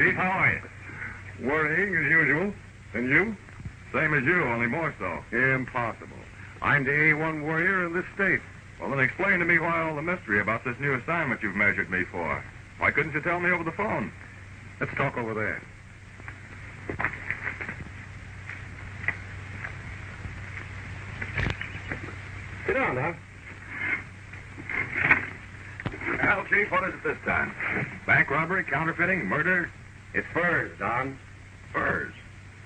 Chief. How are you? Worrying as usual. And you? Same as you, only more so. Impossible. I'm the A1 warrior in this state. Well, then explain to me why all the mystery about this new assignment you've measured me for. Why couldn't you tell me over the phone? Let's talk over there. Sit down, now. Well, Chief, what is it this time? Bank robbery, counterfeiting, murder? It's furs, Don. Furs.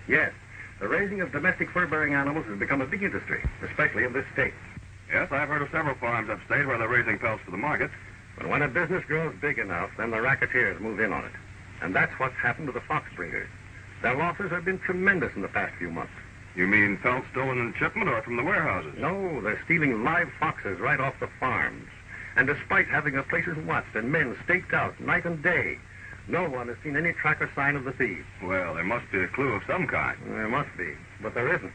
Yes. The raising of domestic fur-bearing animals has become a big industry, especially in this state. Yes, I've heard of several farms upstate where they're raising pelts for the market. But when a business grows big enough, then the racketeers move in on it. And that's what's happened to the fox breeders. Their losses have been tremendous in the past few months. You mean pelts stolen in shipment or from the warehouses? No, they're stealing live foxes right off the farms. And despite having their places watched and men staked out night and day, no one has seen any track or sign of the thieves. Well, there must be a clue of some kind. There must be, but there isn't.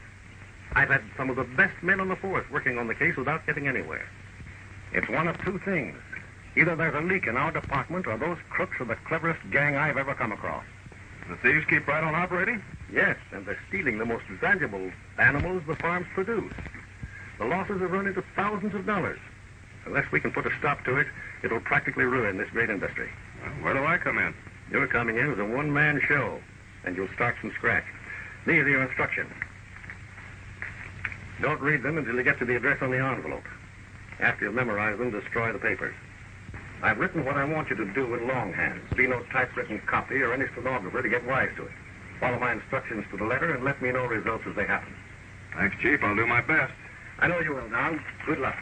I've had some of the best men on the force working on the case without getting anywhere. It's one of two things. Either there's a leak in our department or those crooks are the cleverest gang I've ever come across. The thieves keep right on operating? Yes, and they're stealing the most valuable animals the farms produce. The losses have run into thousands of dollars. Unless we can put a stop to it, it'll practically ruin this great industry. Well, where do I come in? You're coming in as a one-man show, and you'll start from scratch. These are your instructions. Don't read them until you get to the address on the envelope. After you memorize them, destroy the papers. I've written what I want you to do in longhand. Be no typewritten copy or any stenographer to get wise to it. Follow my instructions to the letter and let me know results as they happen. Thanks, Chief. I'll do my best. I know you will, Don. Good luck.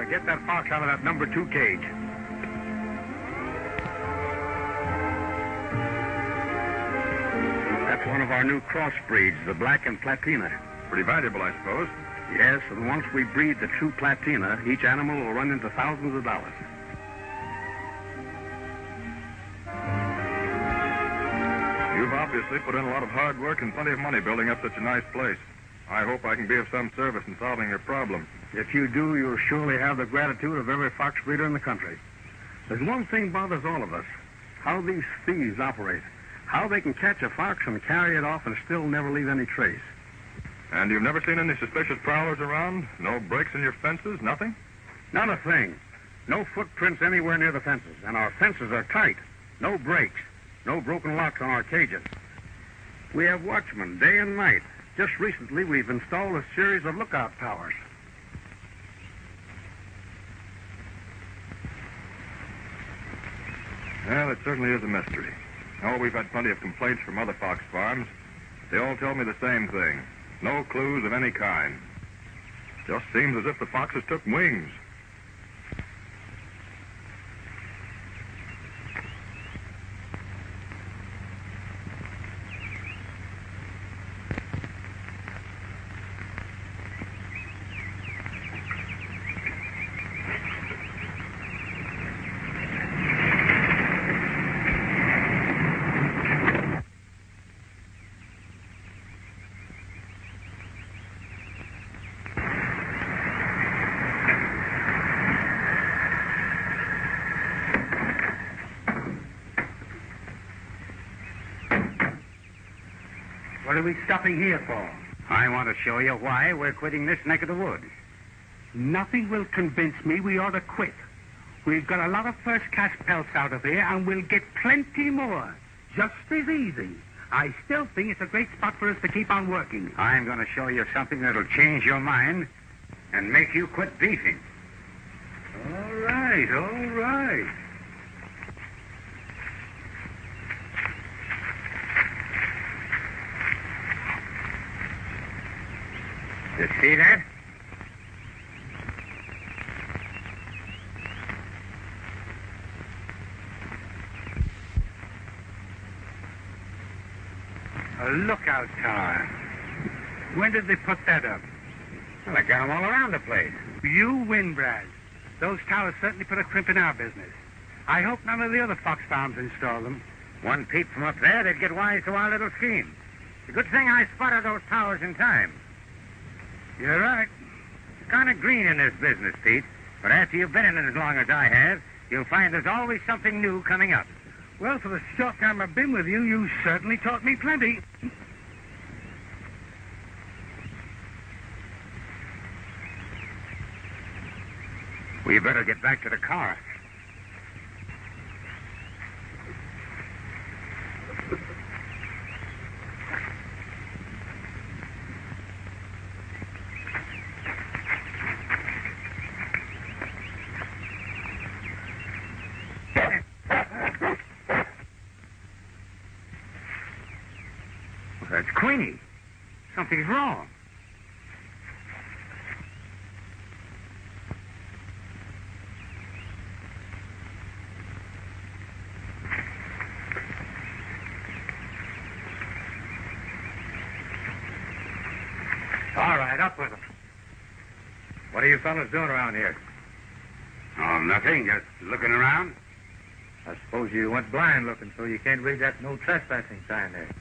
Get that fox out of that number 2 cage. That's one of our new crossbreeds, the Black and Platina. Pretty valuable, I suppose. Yes, and once we breed the true Platina, each animal will run into thousands of dollars. You've obviously put in a lot of hard work and plenty of money building up such a nice place. I hope I can be of some service in solving your problem. If you do, you'll surely have the gratitude of every fox breeder in the country. There's one thing bothers all of us, how these thieves operate, how they can catch a fox and carry it off and still never leave any trace. And you've never seen any suspicious prowlers around? No breaks in your fences? Nothing? Not a thing. No footprints anywhere near the fences, and our fences are tight. No breaks, no broken locks on our cages. We have watchmen day and night. Just recently, we've installed a series of lookout towers. Well, it certainly is a mystery. Oh, we've had plenty of complaints from other fox farms. They all tell me the same thing. No clues of any kind. Just seems as if the foxes took wings. What are we stopping here for? I want to show you why we're quitting this neck of the woods. Nothing will convince me we ought to quit. We've got a lot of first-class pelts out of here, and we'll get plenty more. Just as easy. I still think it's a great spot for us to keep on working. I'm going to show you something that'll change your mind and make you quit beefing. All right, all right. You see that? A lookout tower. When did they put that up? Well, they got them all around the place. You win, Brad. Those towers certainly put a crimp in our business. I hope none of the other fox farms install them. One peep from up there, they'd get wise to our little scheme. It's a good thing I spotted those towers in time. You're right. It's kind of green in this business, Pete. But after you've been in it as long as I have, you'll find there's always something new coming up. Well, for the short time I've been with you, you certainly taught me plenty. We better get back to the car. Well, that's Queenie. Something's wrong. All right, up with them. What are you fellas doing around here? Oh, nothing. Just looking around. I suppose you went blind looking, so you can't read that no trespassing sign there.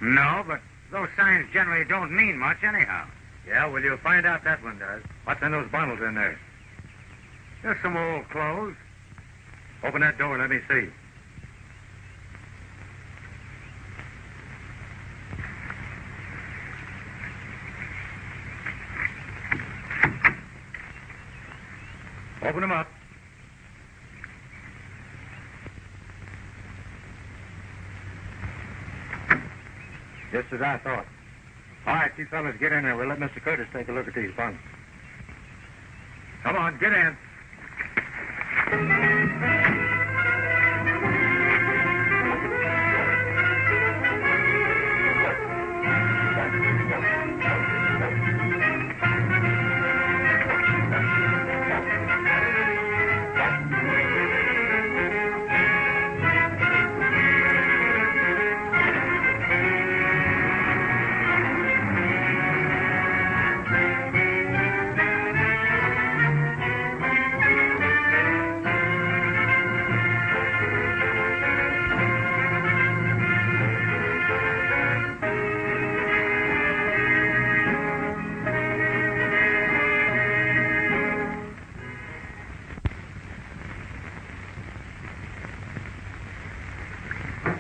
No, but those signs generally don't mean much anyhow. Yeah, well, you'll find out that one does. What's in those bundles in there? Just some old clothes. Open that door and let me see. Open them up. Just as I thought. All right, you fellas get in there. We'll let Mr. Curtis take a look at these bundles. Come on, get in.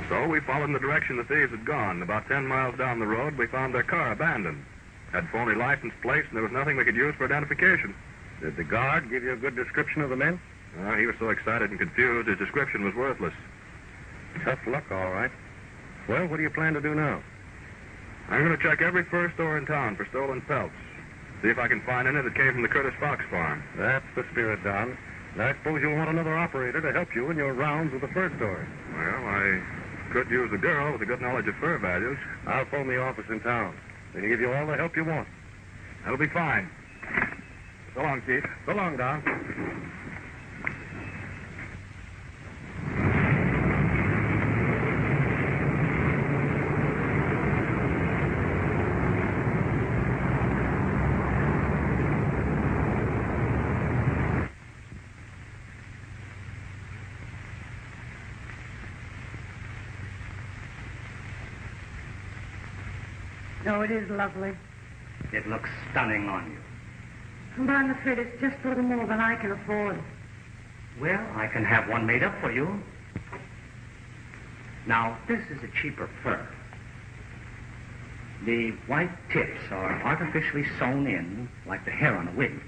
So we followed in the direction the thieves had gone. About 10 miles down the road, we found their car abandoned. Had phony license plates, and there was nothing we could use for identification. Did the guard give you a good description of the men? He was so excited and confused, his description was worthless. Tough luck, all right. Well, what do you plan to do now? I'm going to check every fur store in town for stolen pelts. See if I can find any that came from the Curtis Fox farm. That's the spirit, Don. And I suppose you'll want another operator to help you in your rounds with the fur stores. Well, I could use a girl with a good knowledge of fur values. I'll phone the office in town. They can give you all the help you want. That'll be fine. So long, Chief. So long, Don. Oh, it is lovely. It looks stunning on you. But I'm afraid it's just a little more than I can afford. Well, I can have one made up for you. Now, this is a cheaper fur. The white tips are artificially sewn in like the hair on a wig.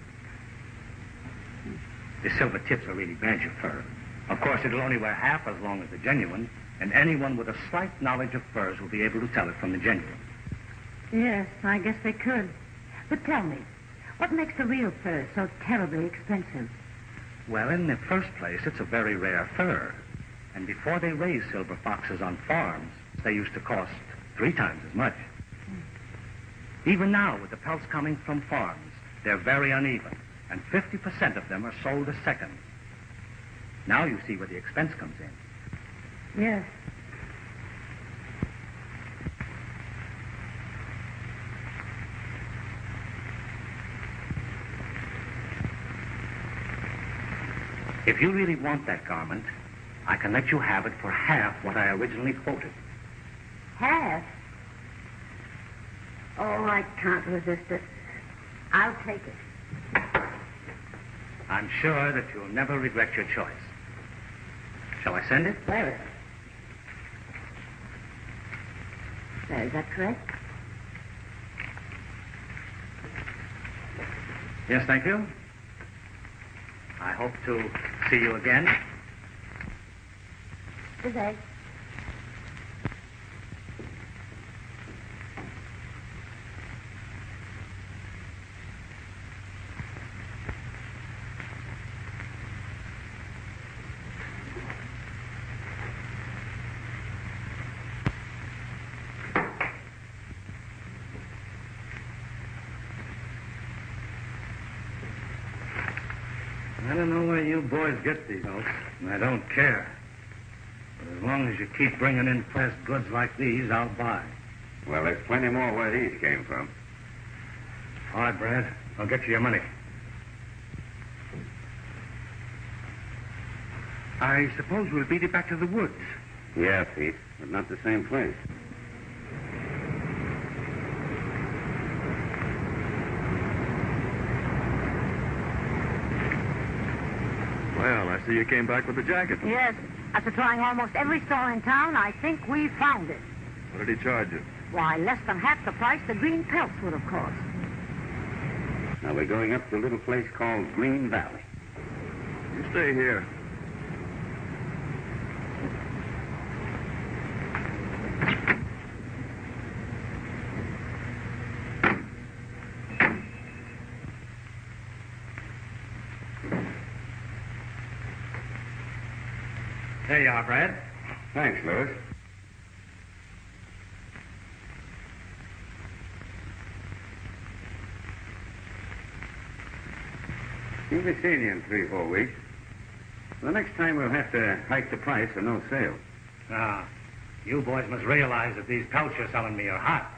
The silver tips are really badger fur. Of course, it'll only wear half as long as the genuine, and anyone with a slight knowledge of furs will be able to tell it from the genuine. Yes, I guess they could. But tell me, what makes the real fur so terribly expensive? Well, in the first place, it's a very rare fur. And before they raised silver foxes on farms, they used to cost 3 times as much. Even now, with the pelts coming from farms, they're very uneven, and 50% of them are sold a second. Now you see where the expense comes in. Yes. If you really want that garment, I can let you have it for half what I originally quoted. Half? Oh, I can't resist it. I'll take it. I'm sure that you'll never regret your choice. Shall I send it? Where is it? There, is that correct? Yes, thank you. I hope to see you again. Good day. I don't know where you boys get these notes, and I don't care. But as long as you keep bringing in pressed goods like these, I'll buy. Well, there's plenty more where these came from. All right, Brad. I'll get you your money. I suppose we'll beat it back to the woods. Yeah, Pete, but not the same place. Well, I see you came back with the jacket. Yes. After trying almost every store in town, I think we found it. What did he charge you? Why, less than half the price the green pelts would have cost. Now, we're going up to a little place called Green Valley. You stay here. There you are, Brad. Thanks, Louis. We'll be seeing you in 3-4 weeks. The next time we'll have to hike the price or no sale. Ah, you boys must realize that these pelts you're selling me are hot.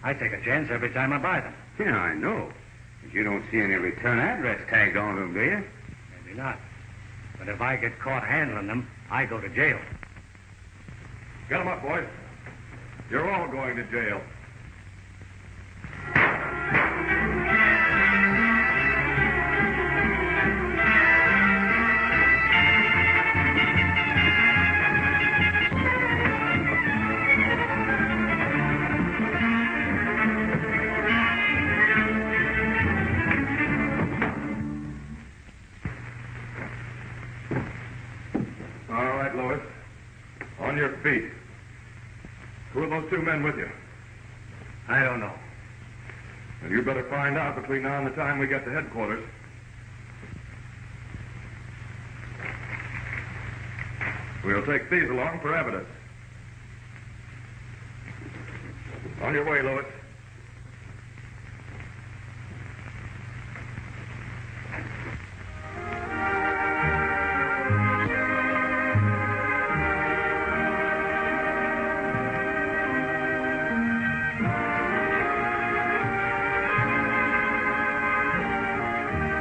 I take a chance every time I buy them. Yeah, I know. But you don't see any return address tagged on them, do you? Maybe not. But if I get caught handling them, I go to jail. Get him up, boys. You're all going to jail. All right, Lois. On your feet. Who are those 2 men with you? I don't know. Well, you better find out between now and the time we get to headquarters. We'll take these along for evidence. On your way, Lois.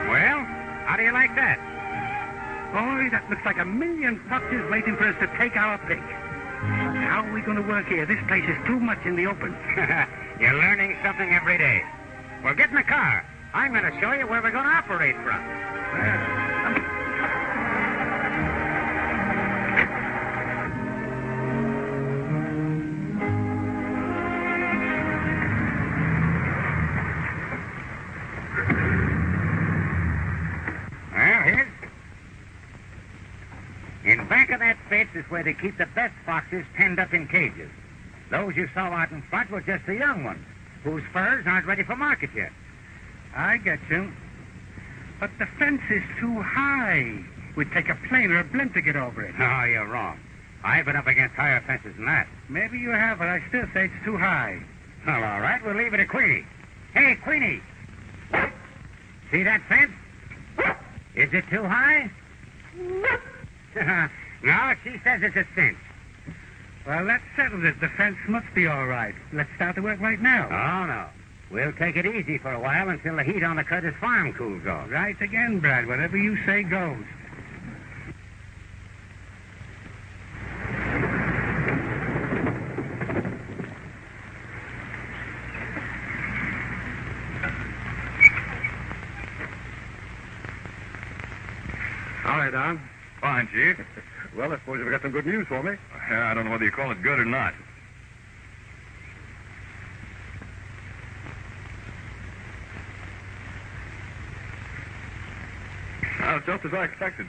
Well, how do you like that? Boy, that looks like a million foxes waiting for us to take our pick. How are we going to work here? This place is too much in the open. You're learning something every day. Well, get in the car. I'm going to show you where we're going to operate from. back of that fence is where they keep the best foxes penned up in cages. Those you saw out in front were just the young ones, whose furs aren't ready for market yet. I get you. But the fence is too high. We'd take a plane or a blimp to get over it. No, you're wrong. I've been up against higher fences than that. Maybe you have, but I still say it's too high. Well, all right, we'll leave it to Queenie. Hey, Queenie! See that fence? Is it too high? No, she says it's a cinch. Well, that settles it. The fence must be all right. Let's start the work right now. Oh, no. We'll take it easy for a while until the heat on the Curtis farm cools off. Right again, Brad. Whatever you say goes. All right, Don. Fine, Chief. Well, I suppose you've got some good news for me. I don't know whether you call it good or not. It's just as I expected.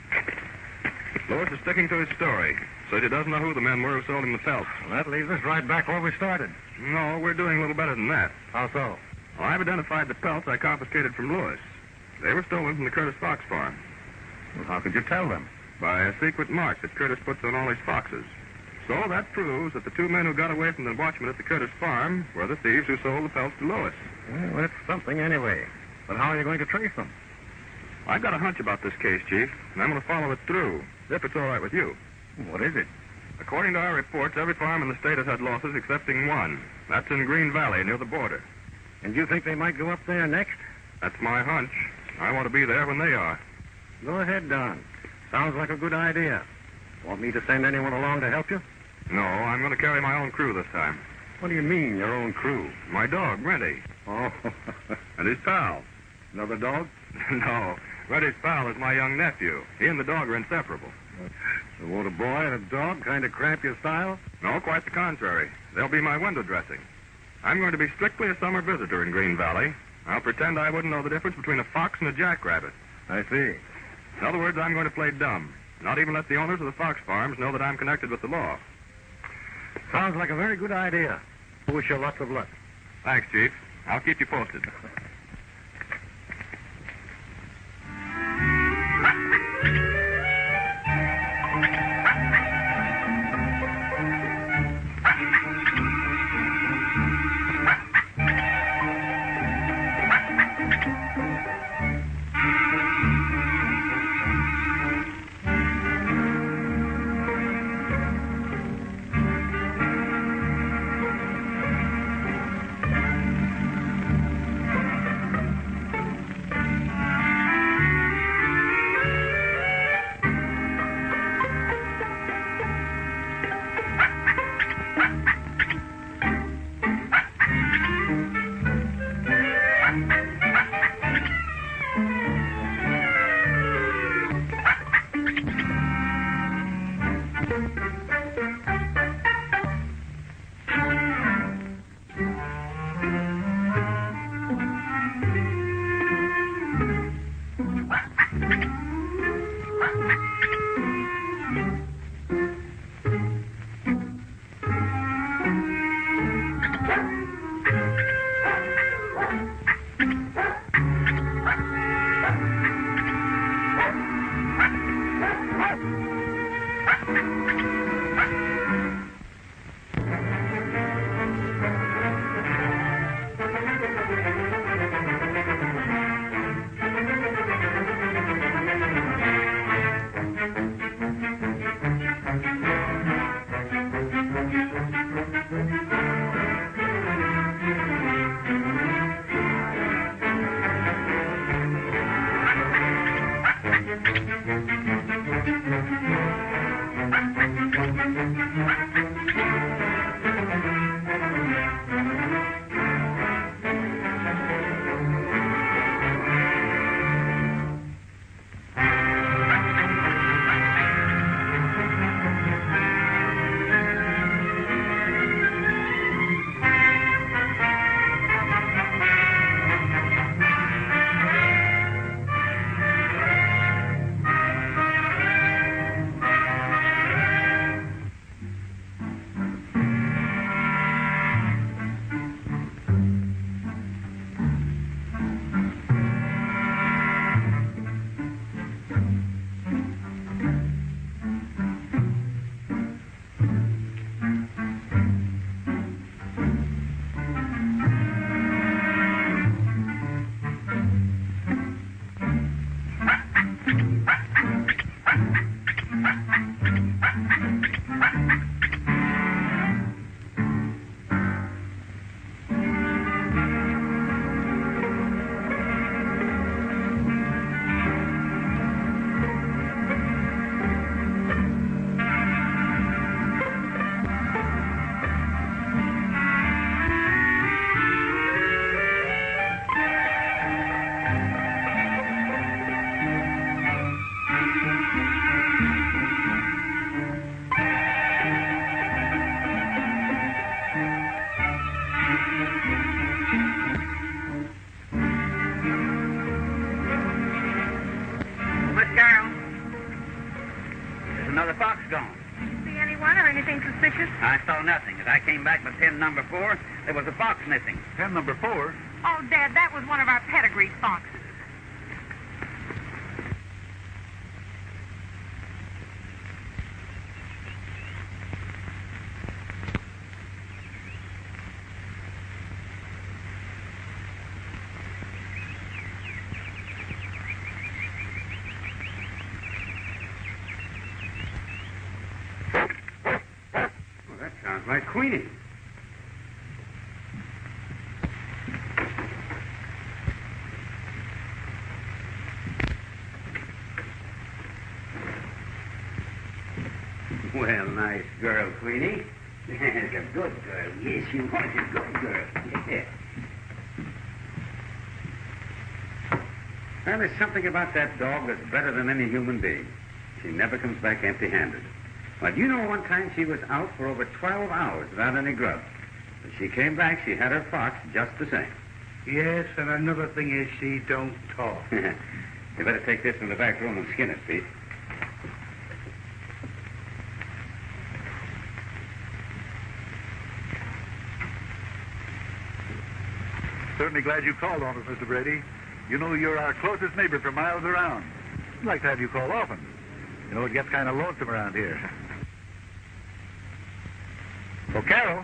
Lewis is sticking to his story. Says he doesn't know who the men were who sold him the pelts. Well, that leaves us right back where we started. No, we're doing a little better than that. How so? Well, I've identified the pelts I confiscated from Lewis. They were stolen from the Curtis Fox farm. Well, how could you tell them? By a secret mark that Curtis puts on all his foxes. So that proves that the two men who got away from the watchman at the Curtis farm were the thieves who sold the pelts to Lewis. Well, that's something anyway. But how are you going to trace them? I've got a hunch about this case, Chief, and I'm going to follow it through, if it's all right with you. What is it? According to our reports, every farm in the state has had losses excepting one. That's in Green Valley, near the border. And you think they might go up there next? That's my hunch. I want to be there when they are. Go ahead, Don. Sounds like a good idea. Want me to send anyone along to help you? No, I'm going to carry my own crew this time. What do you mean, your own crew? My dog, Renty. Oh, And his pal. another dog? No, Renty's pal is my young nephew. He and the dog are inseparable. So won't a boy and a dog kind of cramp your style? No, quite the contrary. They'll be my window dressing. I'm going to be strictly a summer visitor in Green Valley. I'll pretend I wouldn't know the difference between a fox and a jackrabbit. I see. In other words, I'm going to play dumb. Not even let the owners of the fox farms know that I'm connected with the law. Sounds like a very good idea. Wish you lots of luck. Thanks, Chief. I'll keep you posted. another fox gone. Did you see anyone or anything suspicious? I saw nothing. As I came back with pen number 4, there was a fox missing. Pen number 4? Oh, Dad, that was one of our pedigree foxes. Well, that sounds like Queenie. Well, nice girl, Queenie. Yes, a good girl. Yes, you was a good girl. Yeah. Well, there's something about that dog that's better than any human being. She never comes back empty-handed. Well, you know, one time she was out for over 12 hours without any grub. When she came back, she had her fox just the same. Yes, and another thing is she don't talk. You better take this in the back room and skin it, Pete. Certainly glad you called on us, Mr. Brady. You know you're our closest neighbor for miles around. I'd like to have you call often. You know, it gets kind of lonesome around here. Oh, Carol.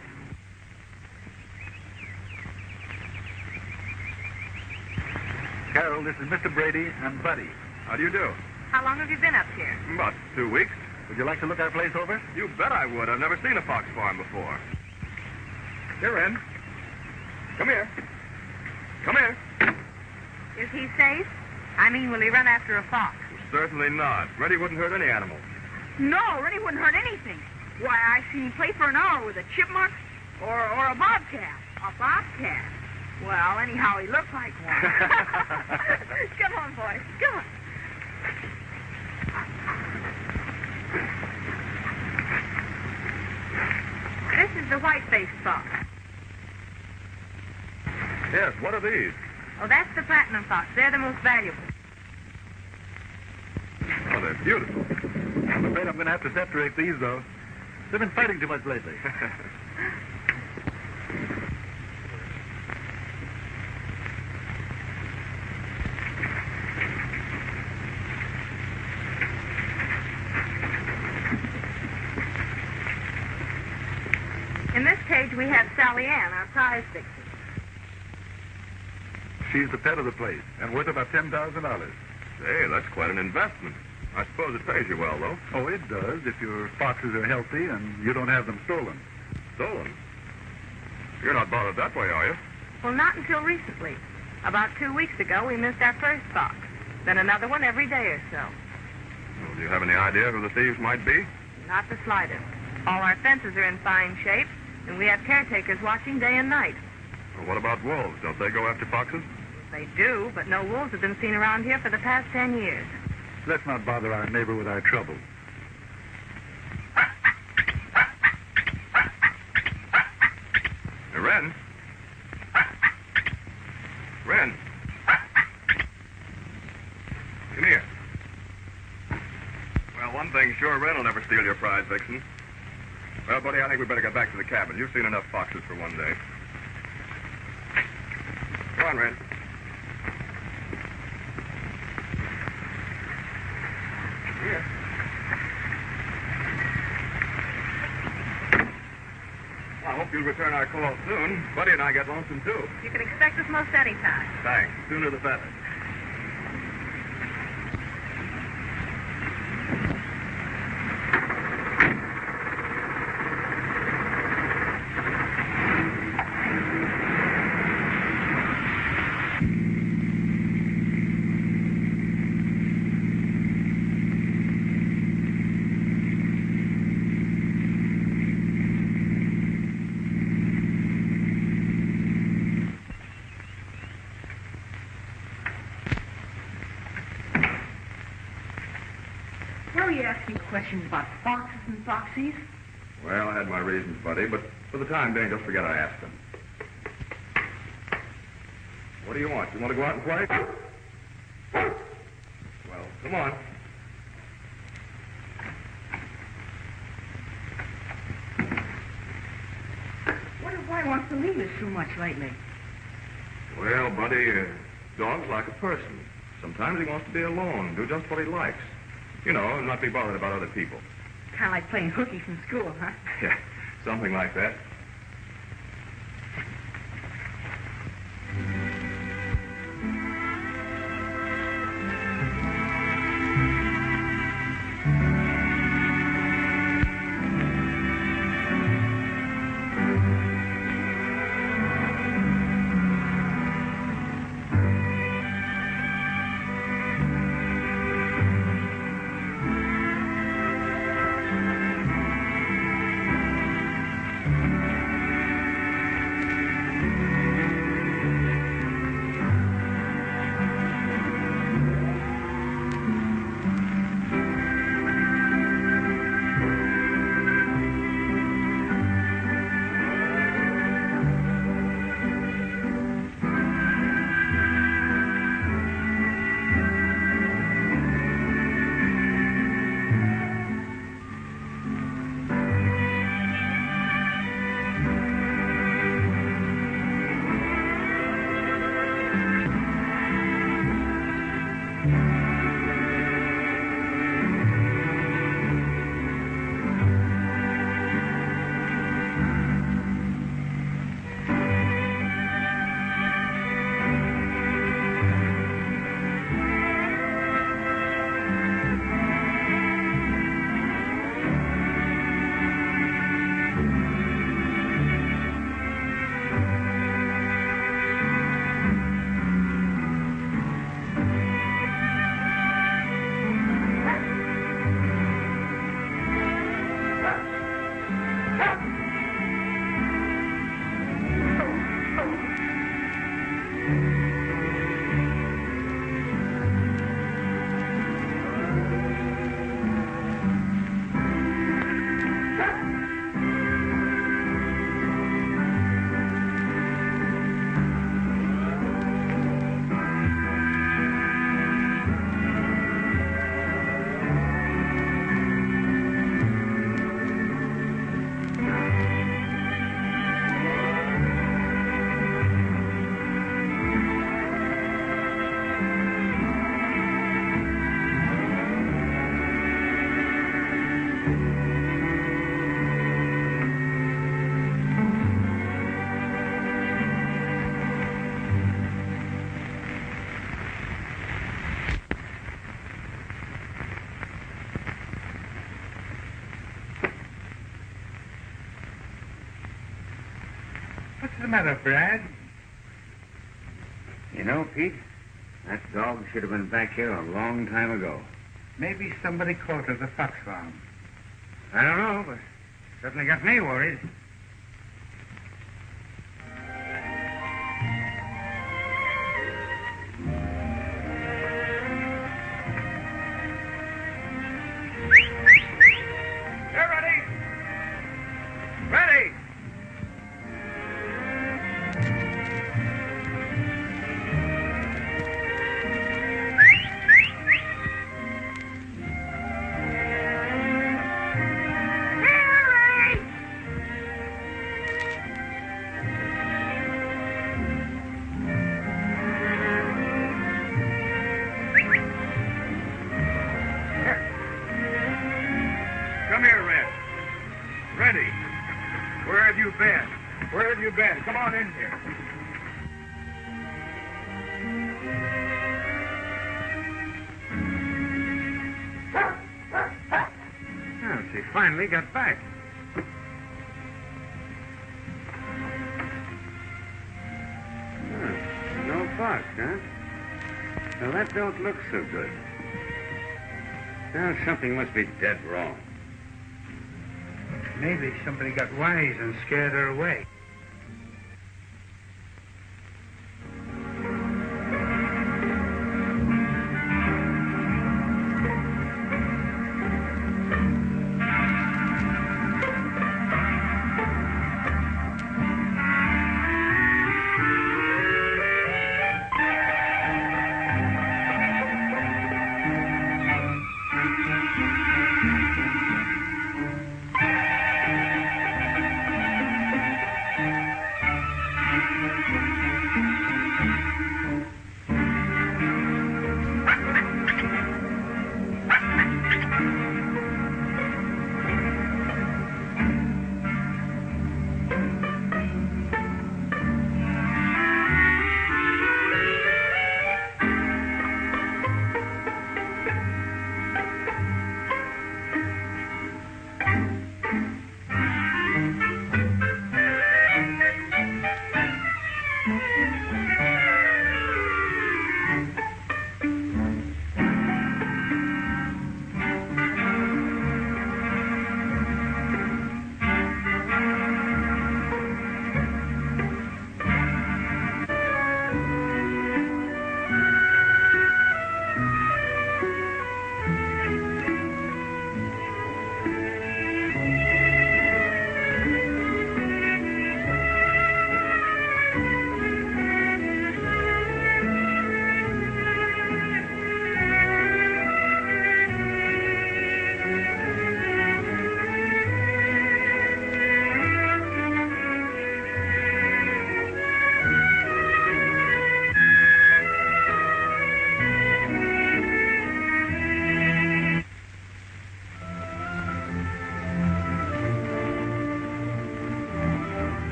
Carol, this is Mr. Brady and Buddy. How do you do? How long have you been up here? About 2 weeks. Would you like to look our place over? You bet I would. I've never seen a fox farm before. Here, Ren. Come here. Come here. Is he safe? I mean, will he run after a fox? Certainly not. Reddy wouldn't hurt any animal. No, Reddy wouldn't hurt anything. Why, I seen him play for an hour with a chipmunk or a bobcat. A bobcat. Well, anyhow, he looked like one. Come on, boys. Come on. This is the white-faced fox. Yes, what are these? Oh, that's the platinum fox. They're the most valuable. Oh, they're beautiful. I'm afraid I'm going to have to separate these, though. They've been fighting too much lately. In this cage, we have Sally Ann, our prize victim. She's the pet of the place and worth about $10,000. Hey, that's quite an investment. I suppose it pays you well, though. Oh, it does if your foxes are healthy and you don't have them stolen. Stolen? You're not bothered that way, are you? Well, not until recently. About 2 weeks ago, we missed our first fox. Then another one every day or so. Well, do you have any idea who the thieves might be? Not the slightest. All our fences are in fine shape, and we have caretakers watching day and night. Well, what about wolves? Don't they go after foxes? They do, but no wolves have been seen around here for the past 10 years. Let's not bother our neighbor with our trouble. Hey, Ren. Ren. Come here. Well, one thing sure, Ren will never steal your prize, Vixen. Well, buddy, I think we better get back to the cabin. You've seen enough foxes for one day. Go on, Ren. Here. Well, I hope you'll return our call soon. Buddy and I get lonesome, too. You can expect us most any time. Thanks. Sooner the better. Were you asking questions about foxes and foxies? Well, I had my reasons, buddy, but for the time being, just forget I asked them. What do you want? You want to go out and play? Well, come on. to leave us so much lately? Well, Buddy, dog's like a person. Sometimes he wants to be alone, do just what he likes. You know, and not be bothered about other people. Kind of like playing hooky from school, huh? Yeah, something like that. What's the matter, Brad? You know, Pete, that dog should have been back here a long time ago. Maybe somebody caught her at the fox farm. I don't know, but certainly got me worried. You're ready? Ready! Come here, Red. Ready. Where have you been? Where have you been? Come on in here. Well, she finally got back. No fox, huh? Well, that don't look so good. Now, something must be dead wrong. Maybe somebody got wise and scared her away.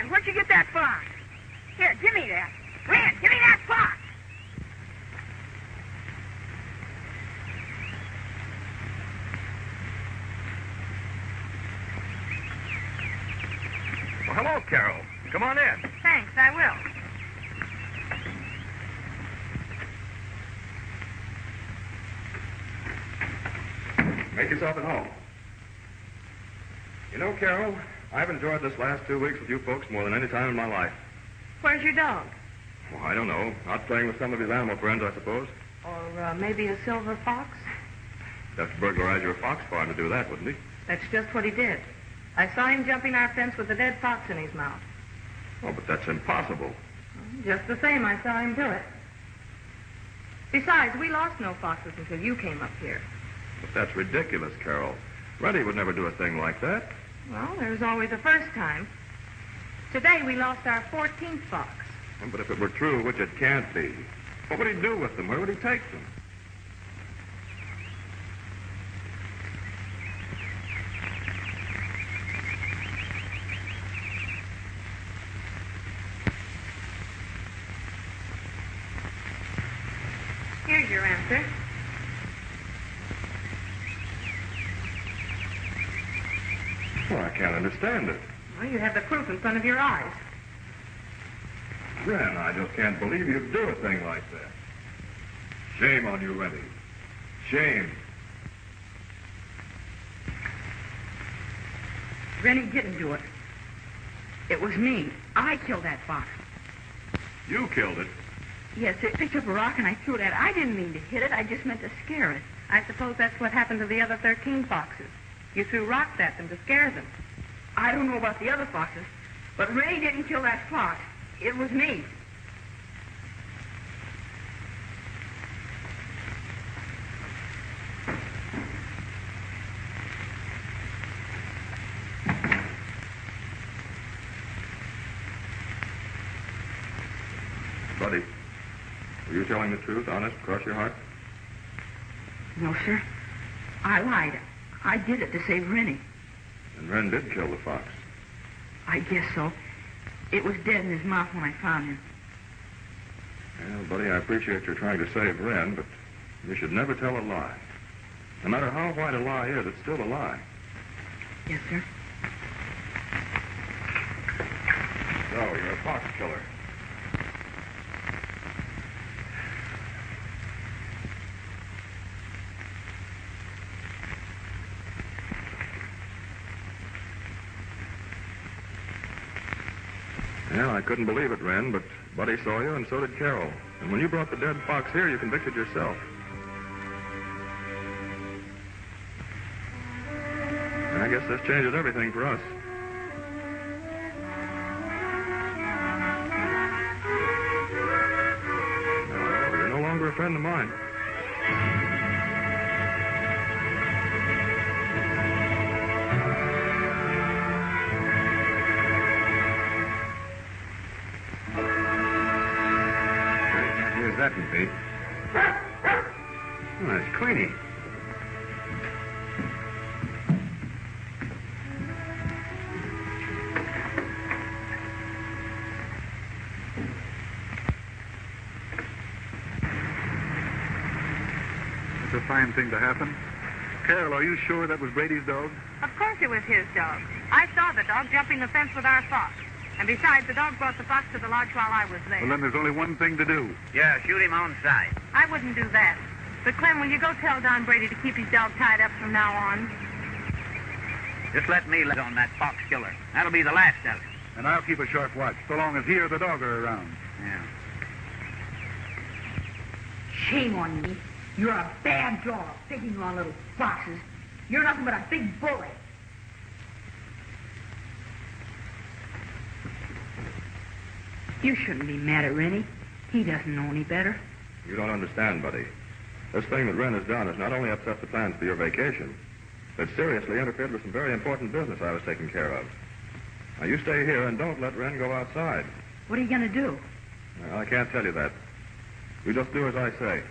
Ren, where'd you get that fox? Here, give me that. Ren, give me that fox. Well, hello, Carol. Come on in. Thanks, I will. Make yourself at home. You know, Carol, I've enjoyed this last 2 weeks with you folks more than any time in my life. Where's your dog? Well, I don't know. Out playing with some of his animal friends, I suppose. Or maybe a silver fox? He'd have to burglarize your fox farm to do that, wouldn't he? That's just what he did. I saw him jumping our fence with a dead fox in his mouth. Oh, but that's impossible. Just the same, I saw him do it. Besides, we lost no foxes until you came up here. But that's ridiculous, Carol. Reddy would never do a thing like that. Well, there's always a first time. Today we lost our 14th fox. Oh, but if it were true, which it can't be, what would he do with them? Where would he take them? Here's your answer. Well, I can't understand it. Well, you have the proof in front of your eyes. Ren, I just can't believe you'd do a thing like that. Shame on you, Reddy. Shame. Rennie didn't do it. It was me. I killed that fox. You killed it. Yes, it picked up a rock and I threw it at it. I didn't mean to hit it. I just meant to scare it. I suppose that's what happened to the other 13 foxes. You threw rocks at them to scare them. I don't know about the other foxes, but Rennie didn't kill that fox. It was me. Buddy, were you telling the truth, honest, cross your heart? No, sir. I lied. I did it to save Rennie. And Ren did kill the fox. I guess so. It was dead in his mouth when I found him. Well, buddy, I appreciate you're trying to save Ren, but you should never tell a lie. No matter how white a lie is, it's still a lie. Yes, sir. So, you're a fox killer. Yeah, I couldn't believe it, Ren, but Buddy saw you, and so did Carol. And when you brought the dead fox here, you convicted yourself. And I guess this changes everything for us. No, you're no longer a friend of mine. That would be. Oh, that's Queenie. It's a fine thing to happen. Carol, are you sure that was Brady's dog? Of course it was his dog. I saw the dog jumping the fence with our fox. And besides, the dog brought the fox to the lodge while I was there. Well, then there's only one thing to do. Yeah, shoot him on sight. I wouldn't do that. But, Clem, will you go tell Don Brady to keep his dog tied up from now on? Just let me let on that fox killer. That'll be the last of it. And I'll keep a sharp watch, so long as he or the dog are around. Yeah. Shame on you. You're a bad dog, picking on little foxes. You're nothing but a big bully. You shouldn't be mad at Rennie. He doesn't know any better. You don't understand, Buddy. This thing that Ren has done has not only upset the plans for your vacation, but seriously interfered with some very important business I was taking care of. Now, you stay here and don't let Ren go outside. What are you going to do? Well, I can't tell you that. You just do as I say.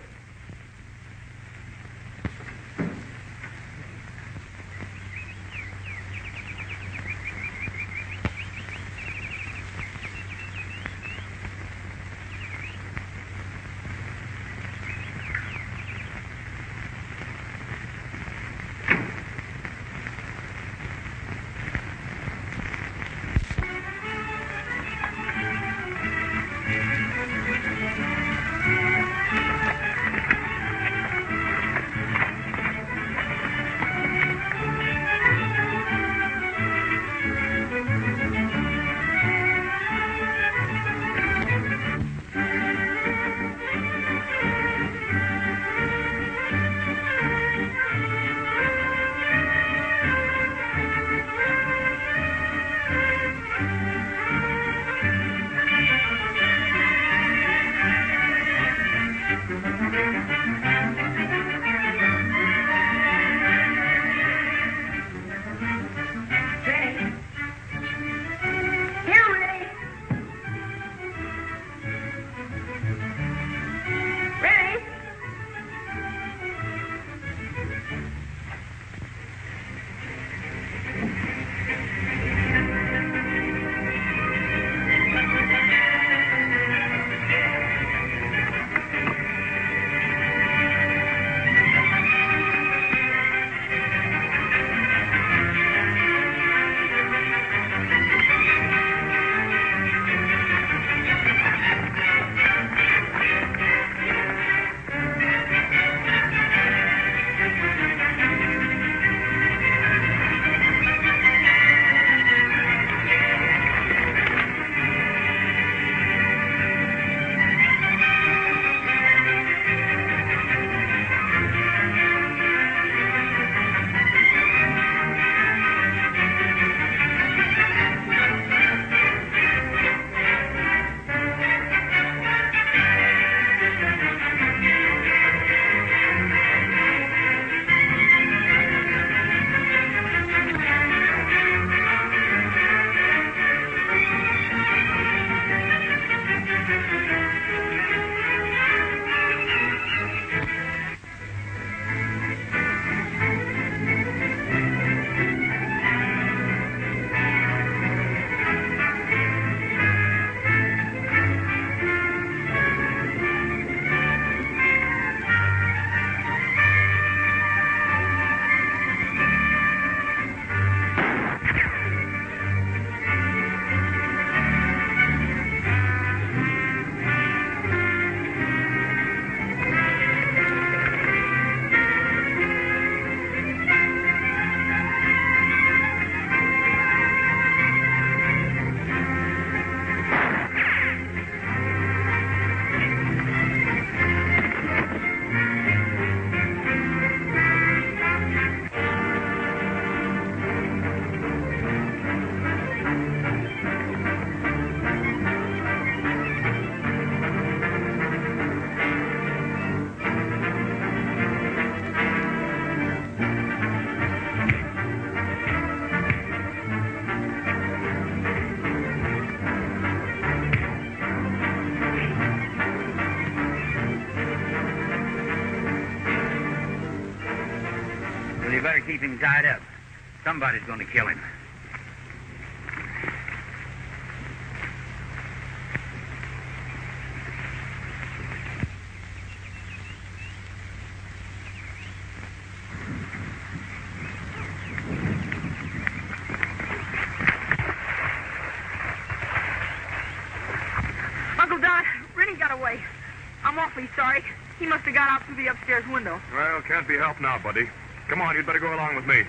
him tied up. Somebody's going to kill him. Uncle Don, Rennie got away. I'm awfully sorry. He must have got out through the upstairs window. Well, can't be helped now, buddy. Come on, you'd better go along with me.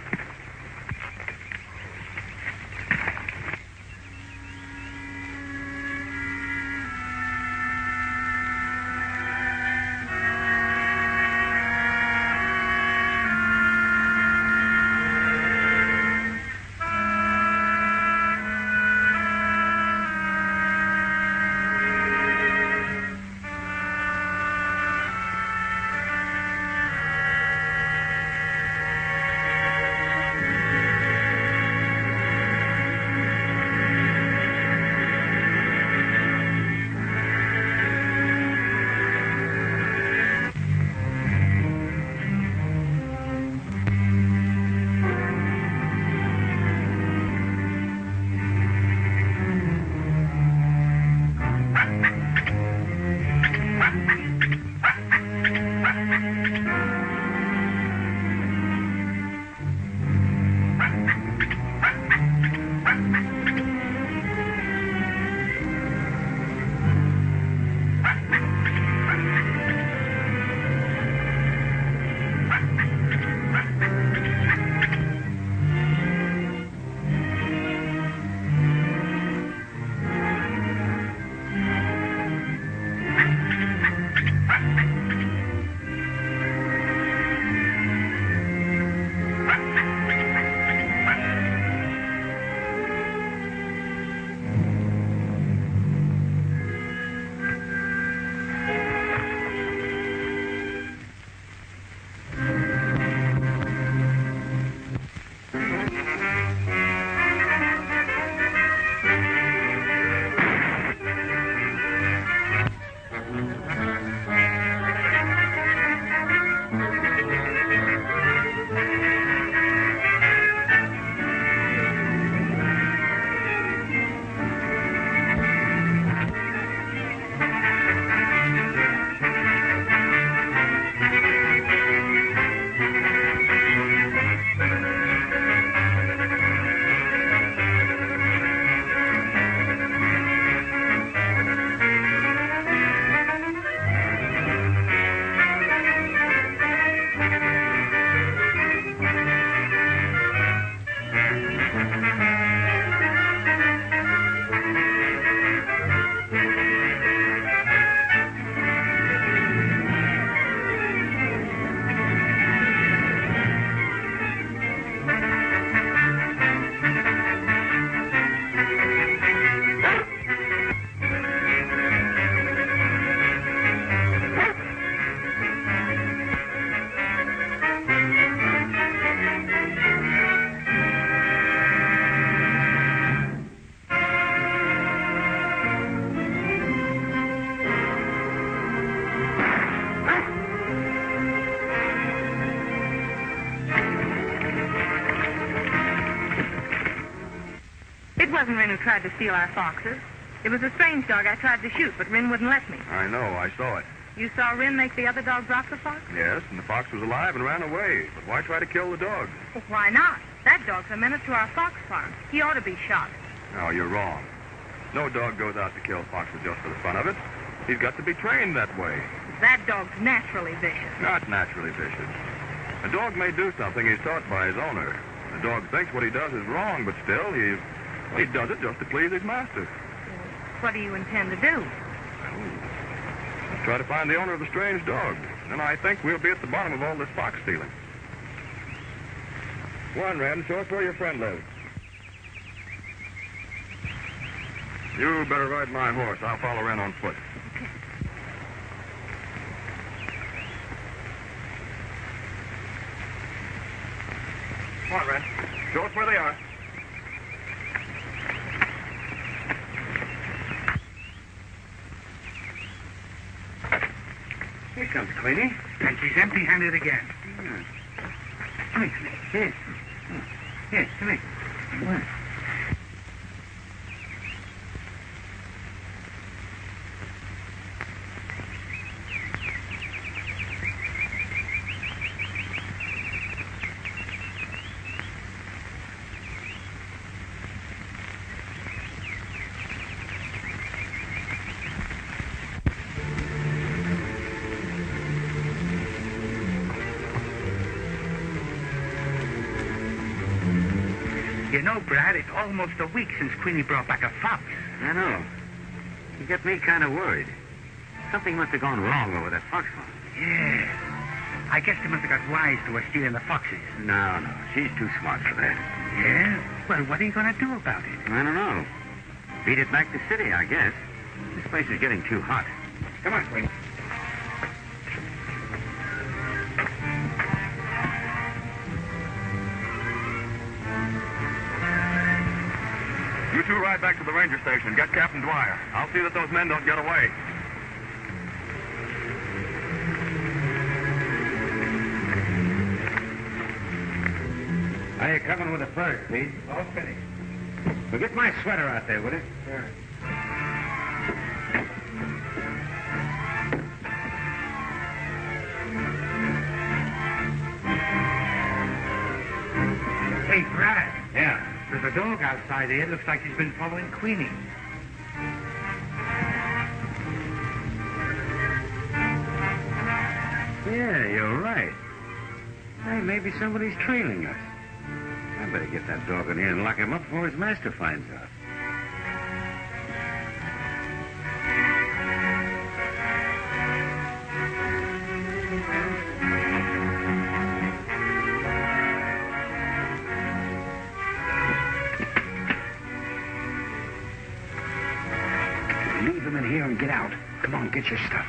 It wasn't Rin who tried to steal our foxes. It was a strange dog I tried to shoot, but Rin wouldn't let me. I know. I saw it. You saw Rin make the other dog drop the fox? Yes, and the fox was alive and ran away. But why try to kill the dog? Well, why not? That dog's a menace to our fox farm. He ought to be shot. No, you're wrong. No dog goes out to kill foxes just for the fun of it. He's got to be trained that way. That dog's naturally vicious. Not naturally vicious. A dog may do something he's taught by his owner. The dog thinks what he does is wrong, but still, he does it just to please his master. What do you intend to do? Try to find the owner of the strange dog. And I think we'll be at the bottom of all this fox stealing. Go on, Ren. Show us where your friend lives. You better ride my horse. I'll follow Ren on foot. Okay. Come on, Ren. Show us where they are. Here comes Queenie. And she's empty-handed again. Yes. Here, come here. What? You know, Brad, it's almost a week since Queenie brought back a fox. I know. You get me kind of worried. Something must have gone wrong over that fox one. Yeah. I guess they must have got wise to her stealing the foxes. No, she's too smart for that. Yeah? Well, what are you going to do about it? I don't know. Beat it back to city, I guess. This place is getting too hot. Come on, Queenie. You two ride back to the ranger station and get Captain Dwyer. I'll see that those men don't get away. Are you coming with the furs, Pete? All finished. Well, get my sweater out there, will you? Sure. Hey, Brad. Yeah. There's a dog outside here. It looks like he's been following Queenie. Yeah, you're right. Hey, maybe somebody's trailing us. I better get that dog in here and lock him up before his master finds out. Leave him in here and get out. Come on, get your stuff.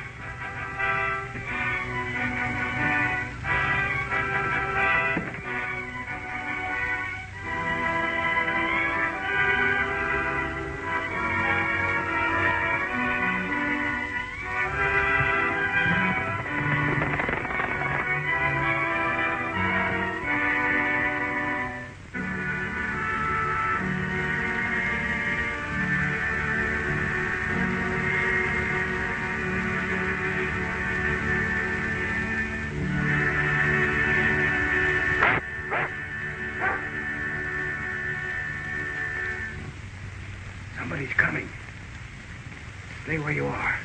Somebody's coming. Stay where you are.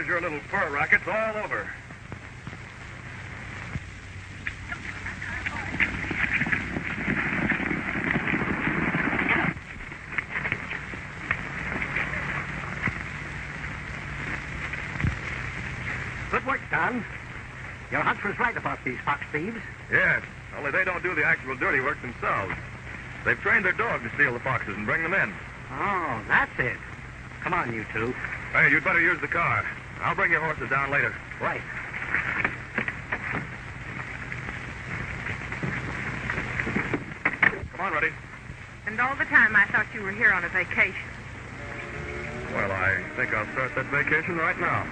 buzz your little fur rockets all over. Good work, Don. Your hunch was right about these fox thieves. Yes, only they don't do the actual dirty work themselves. They've trained their dog to steal the foxes and bring them in. Oh, that's it. Come on, you two. Hey, you'd better use the car. I'll bring your horses down later. Right. Come on, Reddy. And all the time I thought you were here on a vacation. Well, I think I'll start that vacation right now.